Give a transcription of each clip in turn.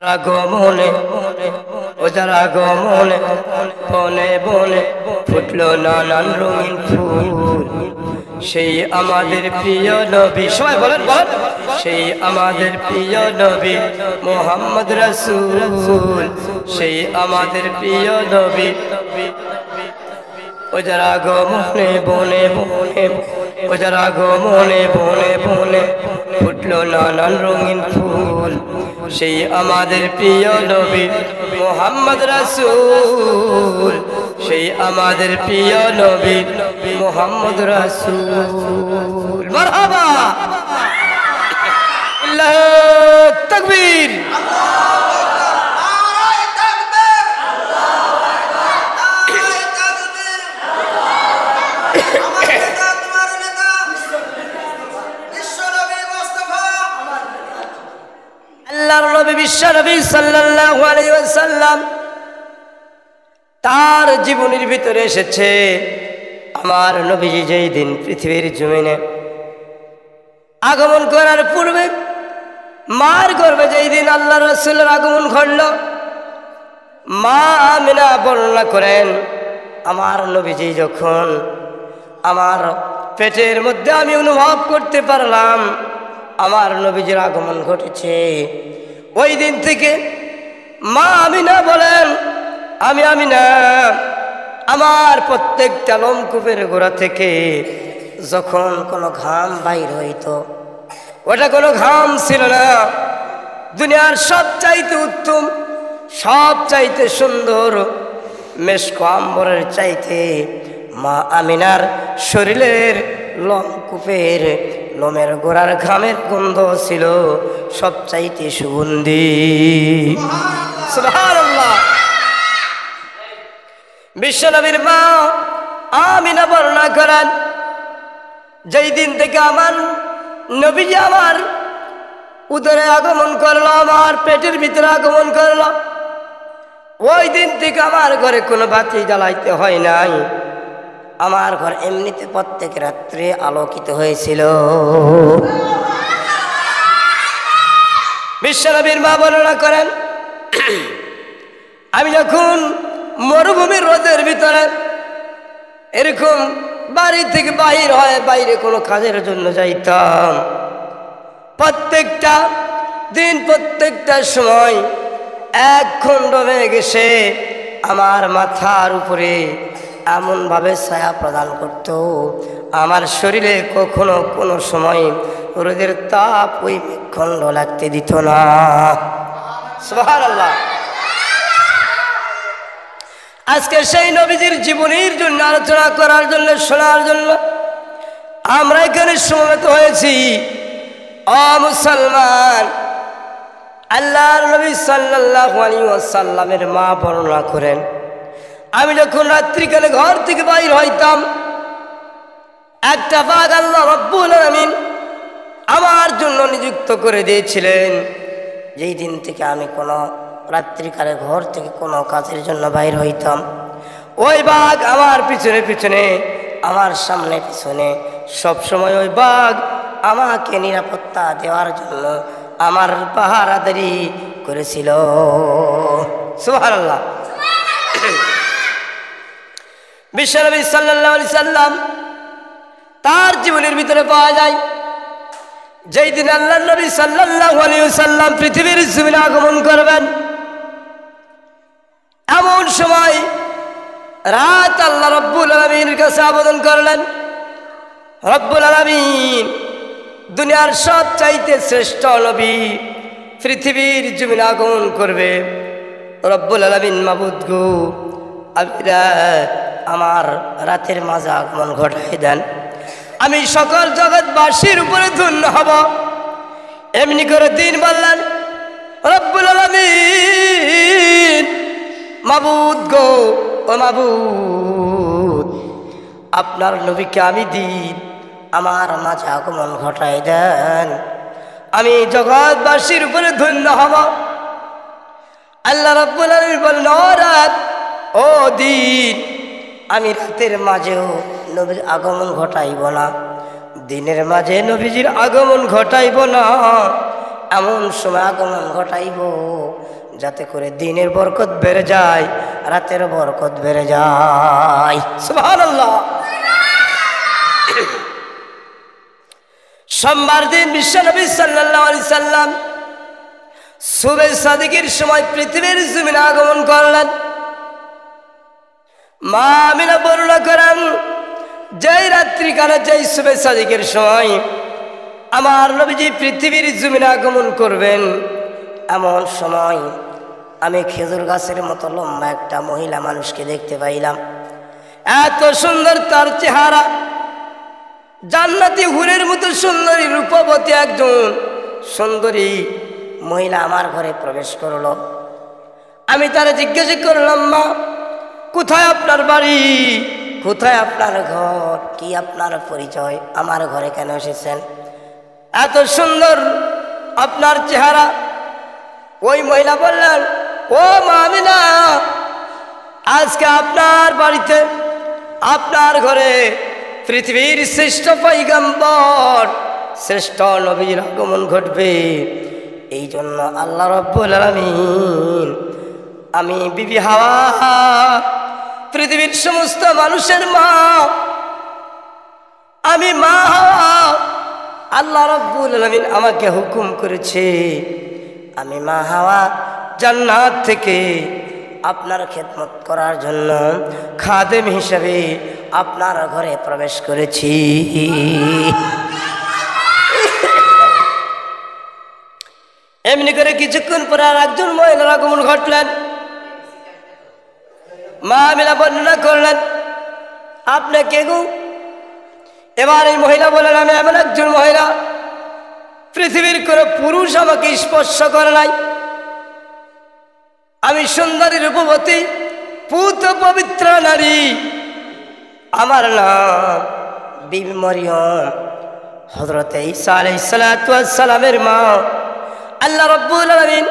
আগমনে ও যার আগমনে বনে বনে ফুটলো নানান রঙিন ফুল, সেই আমাদের প্রিয় নবী। সবাই বলেন বলেন, সেই আমাদের প্রিয় নবী মোহাম্মদ রাসূল, সেই আমাদের প্রিয় নবী। ও যার আগমনে বনে বনে ও যার আগমনে বনে বনে ফুটলো নানান রঙিন ফুল, সেই আমাদের প্রিয় নবী মোহাম্মদ রাসূল, সেই আমাদের প্রিয় নবী মোহাম্মদ রাসূল। মারহাবা, আল্লাহু তাকবীর। আল্লাহর নবী বিশ্ব নবী সাল্লাল্লাহু আলাইহি ওয়াসাল্লাম, তার জীবনের ভিতরে এসেছে আমার নবীজি যেই দিন পৃথিবীর জমিনে আগমন করার পূর্বে মার গর্ভে যেই দিন আল্লাহ রাসূলের আগমন ঘটল, মা আমিনা বর্ণনা করেন, আমার নবীজি যখন আমার পেটের মধ্যে আমি অনুভব করতে পারলাম আমার নবীজির আগমন ঘটেছে, ওই দিন থেকে মা আমিনা বলেন, আমি আমিনা আমার প্রত্যেকটা লোমকূপের গোড়া থেকে যখন কোনো ঘাম বাইর হইত, ওটা কোনো ঘাম ছিল না, দুনিয়ার সবচাইতে উত্তম সবচাইতে সুন্দর মেশক আম্বরের চাইতে মা আমিনার শরীরের লোমকূপের লোমের গোড়ার ঘামের গন্ধ ছিল সবচাইতে সুগন্ধি। সুবহানাল্লাহ। বিশ্বনবীর মা আমিনা বর্ণনা করেন, যেই দিন থেকে আমার নবীজি আমার উদরে আগমন করলো, আমার পেটের ভিতরে আগমন করলো, ওই দিন থেকে আমার ঘরে কোনো বাতি জ্বালাইতে হয় নাই, আমার ঘর এমনিতে প্রত্যেক রাত্রে আলোকিত হয়েছিল। বিশ্বনবীর মা বর্ণনা করেন, আমি যখন মরুভূমির রোদের ভিতরে এরকম বাড়ি থেকে বাহির হয়, বাইরে কোনো কাজের জন্য যাইতাম, প্রত্যেকটা দিন প্রত্যেকটা সময় এক খণ্ড মেঘ এসে আমার মাথার উপরে এমনভাবে ছায়া প্রদান করত, আমার শরীরে কখনো কোনো সময় রোদের তাপ ওই মেঘখণ্ড লাগতে দিত না। সুবহানাল্লাহ। আজকে সেই নবীজির জীবনীর জন্য আলোচনা করার জন্য, শোনার জন্য আমরা এখানে সমবেত হয়েছি। ও মুসলমান, আল্লাহর নবী সাল্লাল্লাহু আলাইহি ওয়াসাল্লামের মা বর্ণনা করেন, আমি যখন রাত্রিকালে ঘর থেকে বাইর হইতাম, একটা বাঘ আল্লাহ রাব্বুল আলামিন আমার জন্য নিযুক্ত করে দিয়েছিলেন। যেই দিন থেকে আমি কোনো রাত্রিকালে ঘর থেকে কোনো কাজের জন্য বাইর হইতাম, ওই বাঘ আমার পিছনে পিছনে, আমার সামনে পিছনে সবসময় ওই বাঘ আমাকে নিরাপত্তা দেওয়ার জন্য আমার পাহারাদারি করেছিল। সুবহানাল্লাহ। বিশ্বনবী সাল্লাল্লাহু আলাইহি সাল্লাম তার জীবনের ভিতরে পাওয়া যায়, যেই দিন আল্লাহর নবী সাল্লাল্লাহু আলাইহি সাল্লাম পৃথিবীর জমিনে আগমন করবেন, এমন সময় রাত আল্লাহ রব্বুল আলামিনের কাছে আবেদন করলেন, রব্বুল আলামিন দুনিয়ার সবচাইতে শ্রেষ্ঠ নবী পৃথিবীর জমিনে আগমন করবে, রব্বুল আলামিন মাবুদ গো, আমার রাতের মাঝে আগমন ঘটাই দেন, আমি সকল জগৎবাসীর উপরে ধন্য হব। এমনি করে দিন বললেন, রব্বুল আলামিন মাবুদ গো, ও মাবুদ, আপনার নবীকে আমি দিন আমার মাঝে আগমন ঘটাই দেন, আমি জগৎবাসীর উপরে ধন্য হব। আল্লাহ রাব্বুল আলামিন বললেন, ও রাত, ও দিন, আমি রাতের মাঝেও নবীর আগমন ঘটাইব না, দিনের মাঝে নবীজির আগমন ঘটাইব না, এমন সময় আগমন ঘটাইব যাতে করে দিনের বরকত বেড়ে যায়, রাতের বরকত বেড়ে যায়। সুবহানাল্লাহ। সোমবার দিন বিশ্বনবী সাল্লাল্লাহু আলাইহি সাল্লাম সুবহে সাদিকের সময় পৃথিবীর জমিনে আগমন করলেন। মা আমিনা বর্ণনা করেন, যেই রাত্রিকালে যেই সুবহে সাদিকের সময় আমার নবীজি পৃথিবীর জমিনে আগমন করবেন, এমন সময় আমি খেজুর গাছের মতো লম্বা একটা মহিলা মানুষকে দেখতে পাইলাম। এত সুন্দর তার চেহারা, জান্নাতি হুরের মতো সুন্দরী রূপবতী একজন সুন্দরী মহিলা আমার ঘরে প্রবেশ করলো। আমি তারা জিজ্ঞাসা করলাম, মা, কোথায় আপনার বাড়ি, কোথায় আপনার ঘর, কি আপনার পরিচয়, আমার ঘরে কেন এসেছেন? এত সুন্দর আপনার চেহারা। ওই মহিলা বললেন, ও মা আমিনা, আজকে আপনার বাড়িতে, আপনার ঘরে পৃথিবীর শ্রেষ্ঠ পয়গম্বর, শ্রেষ্ঠ নবীর আগমন ঘটবে। এই জন্য আল্লাহ রাব্বুল আলামিন আমি বিবি হাওয়া, পৃথিবীর সমস্ত মানুষের মা, আমি মা হাওয়া, আল্লাহ রাব্বুল আলামিন আমাকে হুকুম করেছে আমি মা হাওয়া জান্নাত থেকে আপনার খেদমত করার জন্য খাদেম হিসেবে আপনার ঘরে প্রবেশ করেছি। এমনি করে কিছুক্ষণ পরে আর একজন মহিলার আগমন ঘটলেন। মা আমিনা বর্ণনা করলেন, আপনি কে গো? এবার এই মহিলা বললেন, আমি এমন একজন মহিলা, পৃথিবীর কোনো পুরুষ আমাকে স্পর্শ করে নাই। আমি সুন্দরী রূপবতী পুত পবিত্র নারী। আমার নাম বিবি মরিয়ম, হযরত ঈসা আলাইহিস সালাতু ওয়াস সালামের মা। আল্লাহ রাব্বুল আলামিন,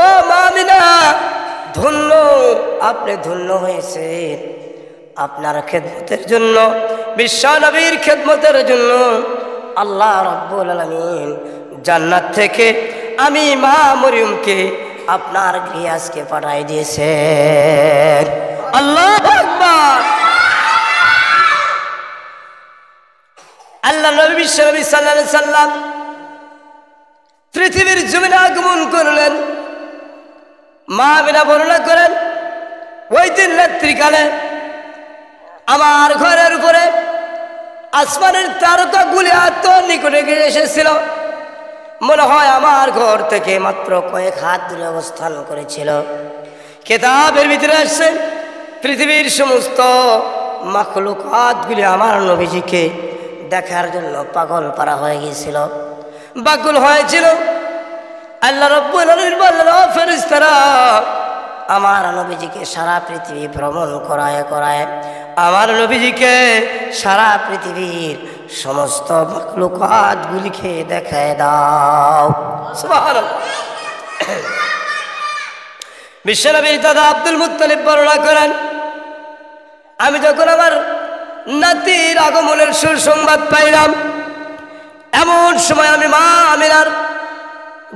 ও মা আমিনা, ধন্য, আপনি ধন্য হয়েছেন। আপনার খেদমতের জন্য, বিশ্ব নবীর খেদমতের জন্য আল্লাহ রাব্বুল আলামিন জান্নাত থেকে আমি মা মরিয়মকে আপনার গৃহে আজকে পাঠাই দিয়েছেন। আল্লাহু আকবার। আল্লাহ নবী বিশ্ব নবী সাল্লাল্লাহু আলাইহি সাল্লাম পৃথিবীর জমিনে আগমন করলেন। মা আমিনা বর্ণনা করেন, ওই দিন রাত্রিকালে আমার ঘরের উপরে আসমানের তারকাগুলি এত নিকটে গিয়ে এসেছিল, মনে হয় আমার ঘর থেকে মাত্র কয়েক হাত দূরে অবস্থান করেছিল। কিতাবের ভিতরে আসছে, পৃথিবীর সমস্ত মাখলুকাতগুলি আমার নবীজিকে দেখার জন্য পাগল পারা হয়ে গিয়েছিল, ব্যাকুল হয়েছিল। আল্লাহ রাব্বুল আলামিন বললেন, ও ফেরেশতারা, আমার নবীজিকে সারা পৃথিবী ভ্রমণ করায় করায় আমার নবীজিকে সারা পৃথিবীর সমস্ত মাখলুকাতগুলিকে দেখায় দাও। সুবহানাল্লাহ। বিশ্বনবীর দাদা আব্দুল মুত্তালিব বর্ণনা করেন, আমি যখন আমার নাতির আগমনের সুসংবাদ পাইলাম, এমন সময় আমি মা আমিনার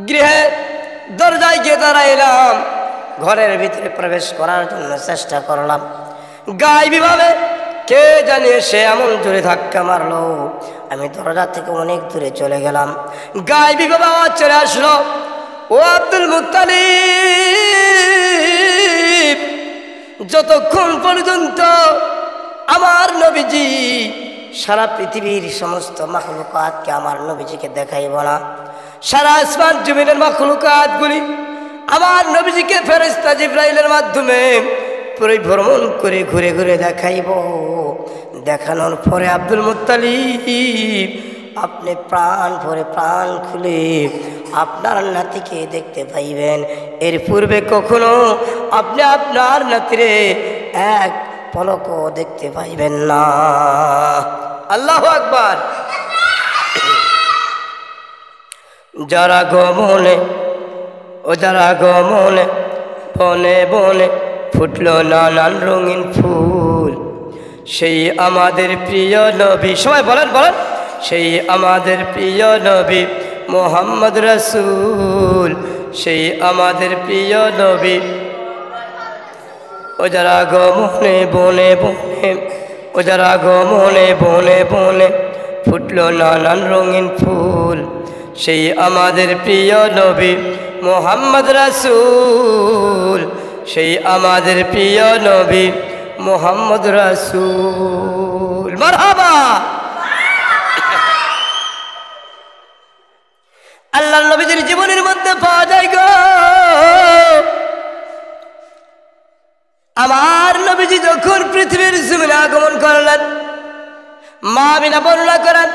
গৃহে দরজায় গিয়ে দাঁড়াইলাম। ঘরের ভিতরে প্রবেশ করার জন্য চেষ্টা করলাম, গায়েবীভাবে কে জানি সে এমন জোরে ধাক্কা মারলো, আমি দরজা থেকে অনেক দূরে চলে গেলাম। গায়েবীভাবে আওয়াজ চলে আসলো, ও আব্দুল মুত্তালিব, যতক্ষণ পর্যন্ত আমার নবীজি সারা পৃথিবীর সমস্ত মাখলুকাতকে আমার নবীজিকে দেখাইব না, সারা আসমান জমিনের মাখলুকাতগুলি আমার নবীজিকে ফেরেশতা জিবরাইলের মাধ্যমে পরিভ্রমণ করে ঘুরে ঘুরে দেখাইব। দেখানোর পরে আব্দুল মুত্তালিব, আপনি প্রাণ ভরে প্রাণ খুলে আপনার নাতিকে দেখতে পাইবেন। এর পূর্বে কখনো আপনি আপনার নাতিরে এক পলকও দেখতে পাইবেন না। আল্লাহু আকবার। যারা গমনে, ও যারা গমনে বনে বনে ফুটলো নানান রঙিন ফুল, সেই আমাদের প্রিয় নবী, সবাই বলেন বলেন, সেই আমাদের প্রিয় নবী মোহাম্মদ রাসূল সেই আমাদের প্রিয় নবী। ও যারা গমনে বনে বনে, ও যারা গমনে বনে বনে ফুটলো নানান রঙিন ফুল, সেই আমাদের প্রিয় নবী মোহাম্মদ রাসূল, সেই আমাদের প্রিয় নবী মোহাম্মদ রাসূল। মারহাবা। আল্লাহর নবীজির জীবনের মধ্যে পাওয়া যায় গো, আমার নবীজি যখন পৃথিবীর জমিনে আগমন করলেন, মা আমিনা বর্ণনা করেন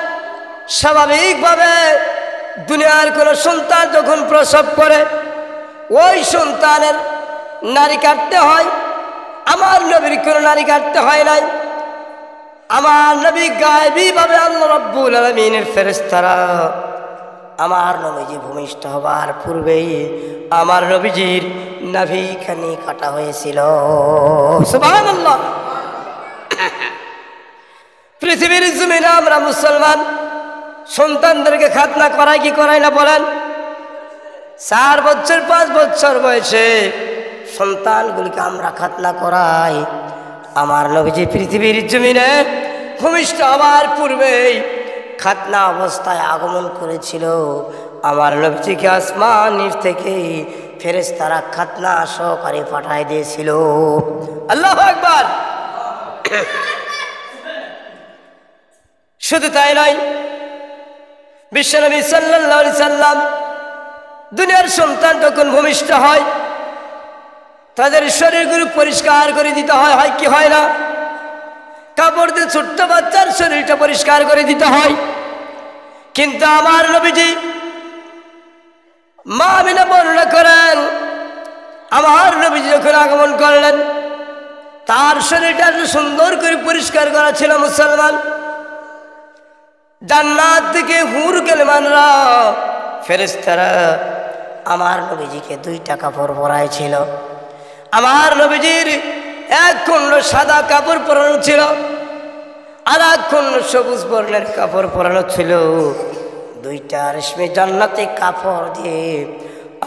স্বাভাবিকভাবে দুনিয়ার কোনো সন্তান যখন প্রসব করে ওই সন্তানের নারী কাটতে হয়, আমার নবীর কোনো নারী কাটতে হয় নাই। আমার নবী গায়েবীভাবে আল্লাহ রাব্বুল আলামিনের ফেরেশতারা আমার নবীজি ভূমিষ্ঠ হবার পূর্বেই আমার নবীজির নাভিখানি কাটা হয়েছিল। সুবহানাল্লাহ। পৃথিবীর জমিনে আমরা মুসলমান সন্তানদেরকে খাতনা করাই কি করাই না বলেন? 4 বছর 5 বছর বয়সে সন্তানগুলিকে আমরা খাতনা করাই। আমার নবীজি পৃথিবীর জমিনে ভূমিষ্ঠ হবার পূর্বেই খাতনা অবস্থায় আগমন করেছিল। আমার নবীজিকে আসমানের থেকে ফেরেশতারা খাতনা সহকারে পাঠায় দিয়েছিল। আল্লাহু আকবার। শুধু তাই নয়, বিশ্বনবী সাল্লাল্লাহু আলাইহি সাল্লাম দুনিয়ার সন্তান যখন ভূমিষ্ঠ হয় তাদের শরীরগুলো পরিষ্কার করে দিতে হয়, হয় কি হয় না? কাপড় দিয়ে ছোট্ট বাচ্চার শরীরটা পরিষ্কার করে দিতে হয়। কিন্তু আমার নবীজি মা আমিনা বর্ণনা করেন আমার নবীজি যখন আগমন করলেন তার শরীরটা সুন্দর করে পরিষ্কার করা ছিল। মুসলমান জান্নাত থেকে হুর কেলেমানরা ফেরেশতারা আমার নবীজিকে 2টা কাপড় পরাইছিল। আমার নবীজির এক খণ্ড সাদা কাপড় পরানো ছিল, আর এক খণ্ড সবুজ বর্ণের কাপড় পরানো ছিল। 2টা রেশমি জান্নাতি কাপড় দিয়ে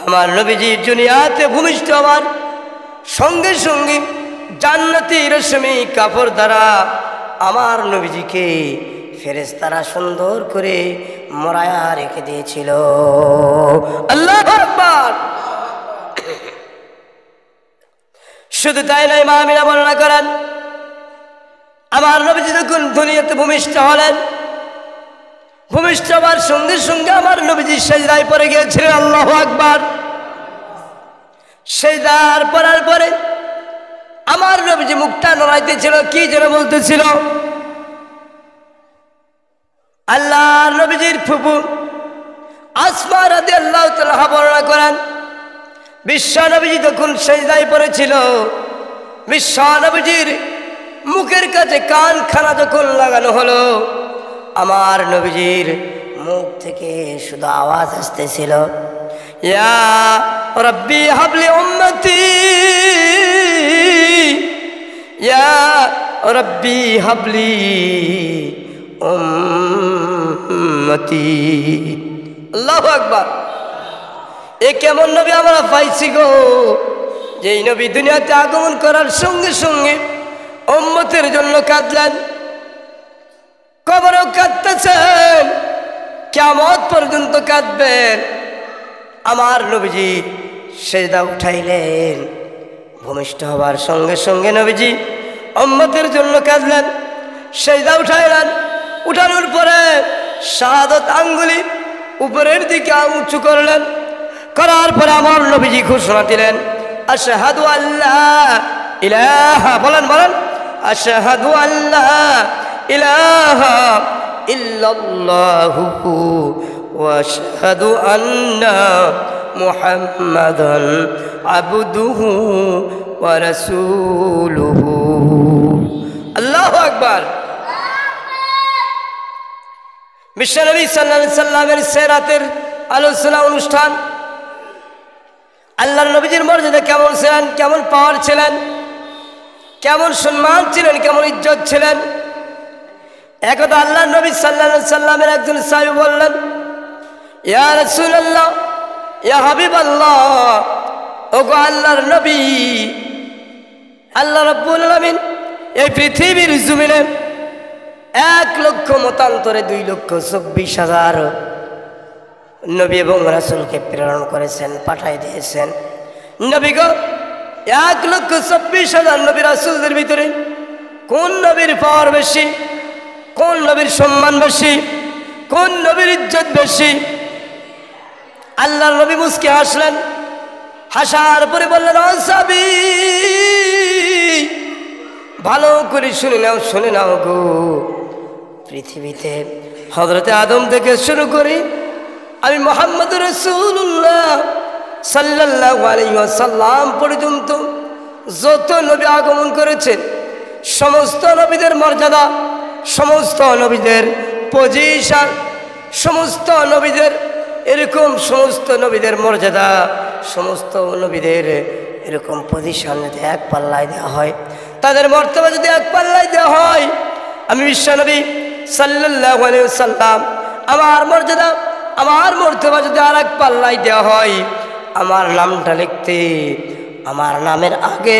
আমার নবীজি দুনিয়াতে ভূমিষ্ঠ হবার সঙ্গে সঙ্গে জান্নাতি রেশমি কাপড় দ্বারা আমার নবীজিকে ফেরেশতারা সুন্দর করে মোড়ায়া রেখে দিয়েছিল। আল্লাহু আকবার। শুধু তাই নয়, মা আমিনা বর্ণনা করেন আমার নবীজি যখন দুনিয়াতে ভূমিষ্ঠ হলেন, ভূমিষ্ঠ হবার সঙ্গে সঙ্গে আমার নবীজি সেজদায় পড়ে গিয়েছিলেন। আল্লাহু আকবার। সেজদার পড়ার পরে আমার নবীজি মুখটা নড়াইতেছিল, কি যেন বলতেছিল। আল্লাহর নবীজির ফুফু আসমা রাদিয়াল্লাহু তাআলা বর্ণনা করেন বিশ্ব নবীজি যখন সেজদায় পড়েছিল, বিশ্ব নবীজির মুখের কাছে কানখানা যখন লাগানো হলো, আমার নবীজির মুখ থেকে শুধু আওয়াজ আসতেছিল, ইয়া রাব্বি হাবলি উম্মতি, ইয়া রাব্বি হাবলি উম্মতি। আল্লাহু আকবার। এ কেমন নবী আমরা পাইছি গো, যেই নবী দুনিয়াতে আগমন করার সঙ্গে সঙ্গে উম্মতের জন্য কাঁদলেন, কবরেও কাঁদতেছেন, কিয়ামত পর্যন্ত কাঁদবেন। আমার নবীজি সেজদা উঠাইলেন, ভূমিষ্ঠ হবার সঙ্গে সঙ্গে নবীজি উম্মতের জন্য কাঁদলেন, সেজদা উঠাইলেন। উঠানোর পরে শাহাদাত আঙ্গুলি উপরের দিকে উঁচু করলেন, করার পরে আমার নবীজি ঘোষণা দিলেন, আশহাদু আল্লা ইলাহা, বলেন বলেন, আশহাদু আল্লা ইলাহা ইল্লাল্লাহু ওয়া আশহাদু আন্না মুহাম্মাদান আবদুহু ওয়া রাসূলুহু। আল্লাহু আকবার। বিশ্বনবী সাল্লাল্লাহু আলাইহি সাল্লামের সিরাতের আলোচনা অনুষ্ঠান। আল্লাহর নবীজির মর্যাদা কেমন ছিলেন, কেমন পাওয়ার ছিলেন, কেমন সম্মান ছিলেন, কেমন ইজ্জত ছিলেন। একদা আল্লাহর নবী সাল্লাল্লাহু আলাইহি সাল্লামের একজন সাহাবী বললেন, ইয়া রাসূলুল্লাহ, ইয়া হাবিবাল্লাহ, ওগো আল্লাহর নবী, আল্লাহ রাব্বুল আলামিন এই পৃথিবীর জমিনে 1,00,000 মতান্তরে 2,24,000 নবী এবং রাসূলকে প্রেরণ করেছেন, পাঠাই দিয়েছেন। নবী গো, 1,24,000 নবী রাসূলদের ভিতরে কোন নবীর পাওয়ার বেশি, কোন নবীর সম্মান বেশি, কোন নবীর ইজ্জত বেশি? আল্লাহর নবী মুস্কি হাসলেন, হাসার পরে বললেন, ও সাহাবী, ভালো করে শুনে নাও গো, পৃথিবীতে হযরতে আদম থেকে শুরু করি আমি মুহাম্মদুর রাসূলুল্লাহ সাল্লাল্লাহু আলাইহি ওয়াসাল্লাম পর্যন্ত যত নবী আগমন করেছেন, সমস্ত নবীদের মর্যাদা, সমস্ত নবীদের পজিশন, সমস্ত নবীদের এরকম, সমস্ত নবীদের মর্যাদা, সমস্ত নবীদের এরকম পজিশন যদি এক পাল্লায় দেওয়া হয়, তাদের মর্তবা যদি এক পাল্লায় দেওয়া হয়, আমি বিশ্বনবী সাল্লাল্লাহু আলাইহি ওয়াসাল্লাম আমার মর্যাদা, আমার মর্তবা যদি আর এক পাল্লায় দেওয়া হয়, আমার নামটা লিখতে আমার নামের আগে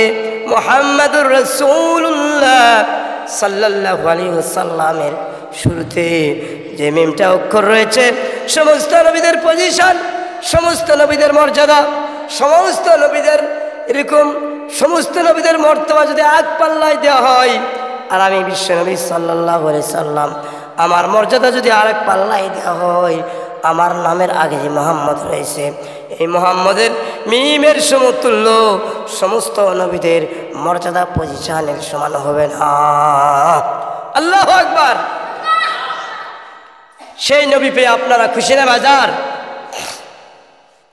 মুহাম্মাদুর রাসূলুল্লাহ সাল্লাল্লাহু আলাইহি ওয়াসাল্লামের শুরুতে যে মিমটা অক্ষর রয়েছে, সমস্ত নবীদের পজিশন, সমস্ত নবীদের মর্যাদা, সমস্ত নবীদের এরকম, সমস্ত নবীদের মর্তবা যদি এক পাল্লায় দেওয়া হয়, আর আমি বিশ্বনবী সাল্লাল্লাহু আলাইহি সাল্লাম আমার মর্যাদা যদি আরেক পাল্লায় দেওয়া হয়, আমার নামের আগে যে মুহাম্মদ রয়েছে, এই মুহাম্মদের মিমের সমতুল্য সমস্ত নবীদের মর্যাদা পজিশনের সমান হবে না। আল্লাহু আকবার। সেই নবী পেয়ে আপনারা খুশি না বাজার?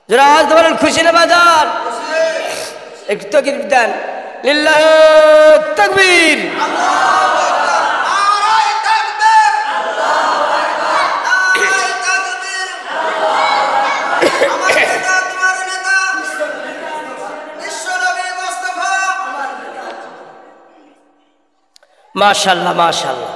যারা আজ বলেন খুশি না বাজার? একটু তাকবীর দেন, লিল্লাহি তাকবীর। মাশাআল্লাহ, মাশাআল্লাহ।